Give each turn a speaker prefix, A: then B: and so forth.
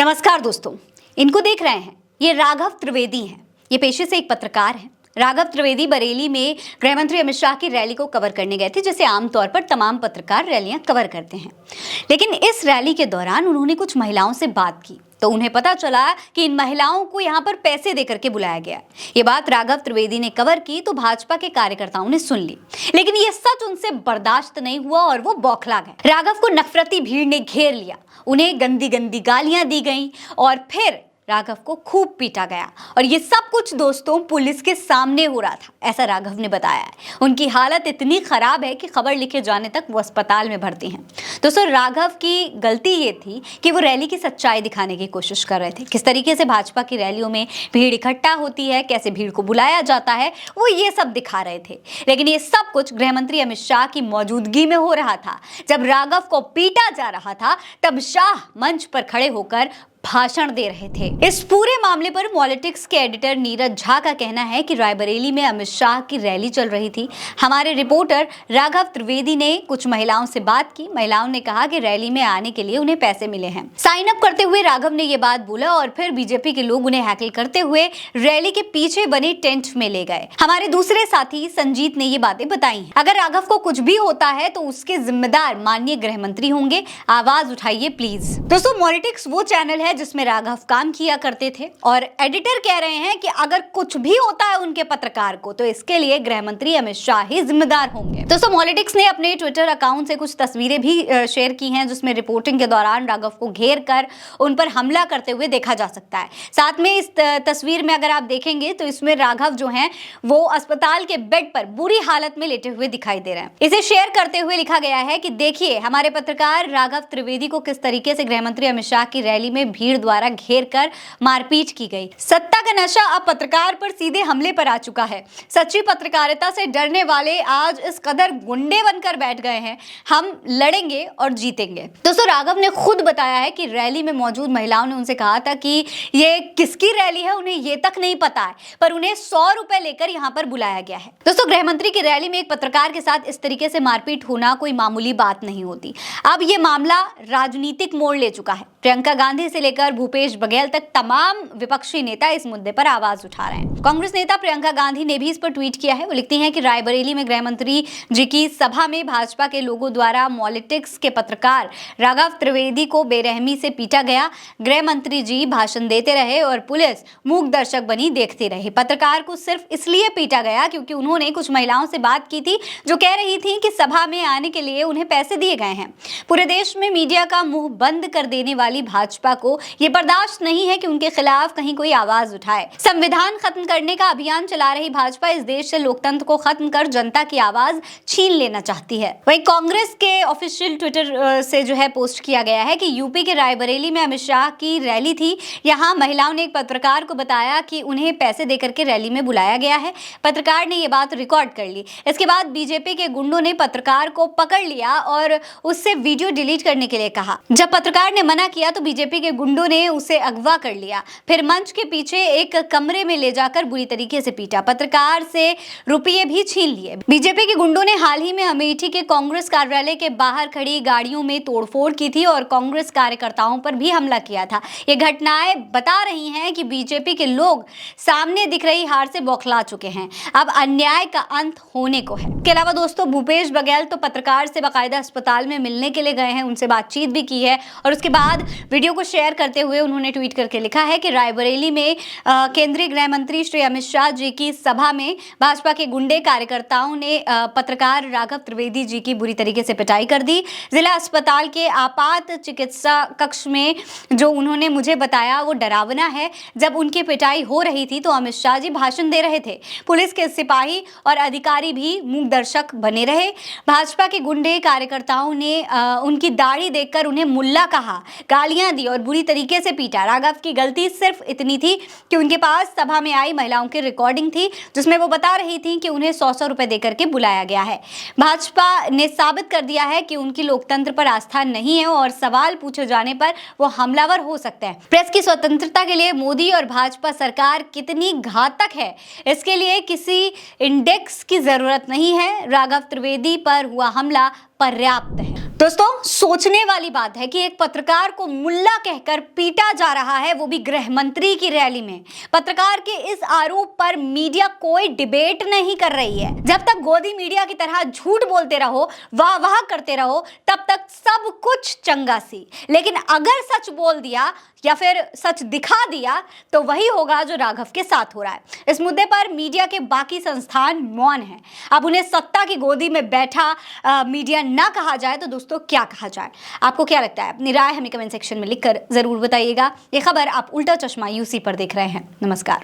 A: नमस्कार दोस्तों, इनको देख रहे हैं, ये राघव त्रिवेदी हैं। ये पेशे से एक पत्रकार हैं। राघव त्रिवेदी बरेली में गृह मंत्री अमित शाह की रैली को कवर करने गए थे, जैसे आमतौर पर तमाम पत्रकार रैलियां कवर करते हैं। लेकिन इस रैली के दौरान उन्होंने कुछ महिलाओं से बात की तो उन्हें पता चला कि इन महिलाओं को यहाँ पर पैसे देकर के बुलाया गया। ये बात राघव त्रिवेदी ने कवर की तो भाजपा के कार्यकर्ताओं ने सुन ली, लेकिन ये सच उनसे बर्दाश्त नहीं हुआ और वो बौखला गए। राघव को नफरती भीड़ ने घेर लिया, उन्हें गंदी गंदी गालियां दी गईं और फिर राघव को खूब पीटा गया। और ये सब कुछ दोस्तों पुलिस के सामने हो रहा था, ऐसा राघव ने बताया है। उनकी हालत इतनी खराब है कि खबर लिखे जाने तक वो अस्पताल में भर्ती हैं। दोस्तों, राघव की गलती ये थी कि वो रैली की सच्चाई दिखाने की कोशिश कर रहे थे। किस तरीके से भाजपा की रैलियों में भीड़ इकट्ठा होती है, कैसे भीड़ को बुलाया जाता है, वो ये सब दिखा रहे थे। लेकिन ये सब कुछ गृह मंत्री अमित शाह की मौजूदगी में हो रहा था। जब राघव को पीटा जा रहा था तब शाह मंच पर खड़े होकर भाषण दे रहे थे। इस पूरे मामले पर पॉलिटिक्स के एडिटर नीरज झा का कहना है कि रायबरेली में अमित शाह की रैली चल रही थी। हमारे रिपोर्टर राघव त्रिवेदी ने कुछ महिलाओं से बात की। महिलाओं ने कहा कि रैली में आने के लिए उन्हें पैसे मिले हैं। साइन अप करते हुए राघव ने ये बात बोला और फिर बीजेपी के लोग उन्हें हैकल करते हुए रैली के पीछे बने टेंट में ले गए। हमारे दूसरे साथी संजीत ने ये बातें बताई। अगर राघव को कुछ भी होता है तो उसके जिम्मेदार माननीय गृह मंत्री होंगे, आवाज उठाइए प्लीज। दोस्तों, पॉलिटिक्स वो चैनल है जिसमें राघव काम किया करते थे और एडिटर कह रहे हैं कि अगर कुछ भी होता है उनके पत्रकार को तो इसके लिए गृह मंत्री अमित शाह ही जिम्मेदार होंगे। दोस्तों, पॉलिटिक्स ने अपने ट्विटर अकाउंट से कुछ तस्वीरें भी शेयर की हैं जिसमें रिपोर्टिंग के दौरान राघव को घेर कर उन पर हमला करते हुए देखा जा सकता है। साथ में इस तस्वीर में अगर आप देखेंगे तो इसमें राघव जो हैं वो अस्पताल के बेड पर बुरी हालत में लेटे हुए दिखाई दे रहे हैं। इसे शेयर करते हुए लिखा गया है कि देखिए हमारे पत्रकार राघव त्रिवेदी को किस तरीके से गृह मंत्री अमित शाह की रैली में भीड़ द्वारा घेर कर मारपीट की गई। सत्ता का नशा अब पत्रकार पर सीधे हमले पर आ चुका है। सच्ची पत्रकारिता से डरने वाले आज इस कदर गुंडे बनकर बैठ गए हैं। हम लड़ेंगे और जीतेंगे। दोस्तों, राघव ने खुद बताया है कि रैली में मौजूद महिलाओं ने उनसे कहा था कि ये किसकी रैली है उन्हें ये तक नहीं पता है, पर उन्हें 100 रुपए लेकर यहाँ पर बुलाया गया है। दोस्तों, गृह मंत्री की रैली में एक पत्रकार के साथ इस तरीके से मारपीट होना कोई मामूली बात नहीं होती। अब ये मामला राजनीतिक मोड़ ले चुका है। प्रियंका गांधी से लेकर भूपेश बघेल तक तमाम विपक्षी नेता इस मुद्दे पर आवाज उठा रहे हैं। कांग्रेस नेता प्रियंका गांधी ने भी इस पर ट्वीट किया है। वो लिखती हैं कि रायबरेली में गृह मंत्री जी की सभा में भाजपा के लोगों द्वारा पॉलिटिक्स के पत्रकार राघव त्रिवेदी को बेरहमी से पीटा गया। गृह मंत्री जी भाषण देते रहे और पुलिस मूक दर्शक बनी देखती रही। पत्रकार को सिर्फ इसलिए पीटा गया क्योंकि उन्होंने कुछ महिलाओं से बात की थी जो कह रही थी कि सभा में आने के लिए उन्हें पैसे दिए गए हैं। पूरे देश में मीडिया का मुंह बंद कर देने वाली भाजपा को यह बर्दाश्त नहीं है कि उनके खिलाफ कहीं कोई आवाज उठाए। संविधान खत्म करने का अभियान चला रही भाजपा इस देश से लोकतंत्र को खत्म कर जनता की आवाज छीन लेना चाहती है। वहीं कांग्रेस के ऑफिशियल ट्विटर से जो है पोस्ट किया गया है कि यूपी के रायबरेली में अमित शाह की रैली थी। यहाँ महिलाओं ने एक पत्रकार को बताया कि उन्हें पैसे देकर के रैली में बुलाया गया है। पत्रकार ने यह बात रिकॉर्ड कर ली। इसके बाद बीजेपी के गुंडों ने पत्रकार को पकड़ लिया और उससे वीडियो डिलीट करने के लिए कहा। जब पत्रकार ने मना किया तो बीजेपी के गुंडों ने उसे अगवा कर लिया, फिर मंच के पीछे एक कमरे में ले जाकर बुरी तरीके से पीटा। पत्रकार से रुपये भी छीन लिए। बीजेपी के गुंडों ने हाल ही में अमेठी के कांग्रेस कार्यालय के बाहर खड़ी गाड़ियों में तोड़फोड़ की थी और कांग्रेस कार्यकर्ताओं पर भी हमला किया था। ये घटनाएं बता रही हैं कि बीजेपी के लोग सामने दिख रही हार से बौखला चुके हैं। अब अन्याय का अंत होने को है। इसके अलावा दोस्तों, भूपेश बघेल तो पत्रकार से बाकायदा अस्पताल में मिलने के लिए गए हैं, उनसे बातचीत भी की है और उसके बाद वीडियो को शेयर करते हुए उन्होंने ट्वीट करके लिखा है कि रायबरेली में केंद्रीय गृह मंत्री श्री अमित शाह जी की सभा में भाजपा के गुंडे कार्यकर्ताओं ने पत्रकार राघव त्रिवेदी जी की बुरी तरीके से पिटाई कर दी। जिला अस्पताल के आपात चिकित्सा कक्ष में जो उन्होंने मुझे बताया वो डरावना है। जब उनकी पिटाई हो रही थी तो अमित शाह जी भाषण दे रहे थे। पुलिस के सिपाही और अधिकारी भी मूक दर्शक बने रहे। भाजपा के गुंडे कार्यकर्ताओं ने उनकी दाढ़ी देखकर उन्हें मुल्ला कहा, गालियां दी और बुरी तरीके से पीटा। राघव की गलती सिर्फ इतनी थी कि उनके पास सभा में आई महिलाओं की रिकॉर्डिंग थी जिसमें वो बता रही थी कि उन्हें 100 रुपए देकर के बुलाया गया है। भाजपा ने साबित कर दिया है कि उनकी लोकतंत्र पर आस्था नहीं है और सवाल पूछे जाने पर वो हमलावर हो सकते हैं। प्रेस की स्वतंत्रता के लिए मोदी और भाजपा सरकार कितनी घातक है, इसके लिए किसी इंडेक्स की जरूरत नहीं है। राघव त्रिवेदी पर हुआ हमला पर्याप्त है। दोस्तों, सोचने वाली बात है कि एक पत्रकार को मुल्ला कहकर पीटा जा रहा है, वो भी गृह मंत्री की रैली में। पत्रकार के इस आरोप पर मीडिया कोई डिबेट नहीं कर रही है। जब तक गोदी मीडिया की तरह झूठ बोलते रहो, वाह वाह करते रहो, तब तक सब कुछ चंगा सी। लेकिन अगर सच बोल दिया या फिर सच दिखा दिया तो वही होगा जो राघव के साथ हो रहा है। इस मुद्दे पर मीडिया के बाकी संस्थान मौन हैं। अब उन्हें सत्ता की गोदी में बैठा मीडिया ना कहा जाए तो दोस्तों क्या कहा जाए? आपको क्या लगता है? अपनी राय हमें कमेंट सेक्शन में लिखकर जरूर बताइएगा। ये खबर आप उल्टा चश्मा यूसी पर देख रहे हैं। नमस्कार।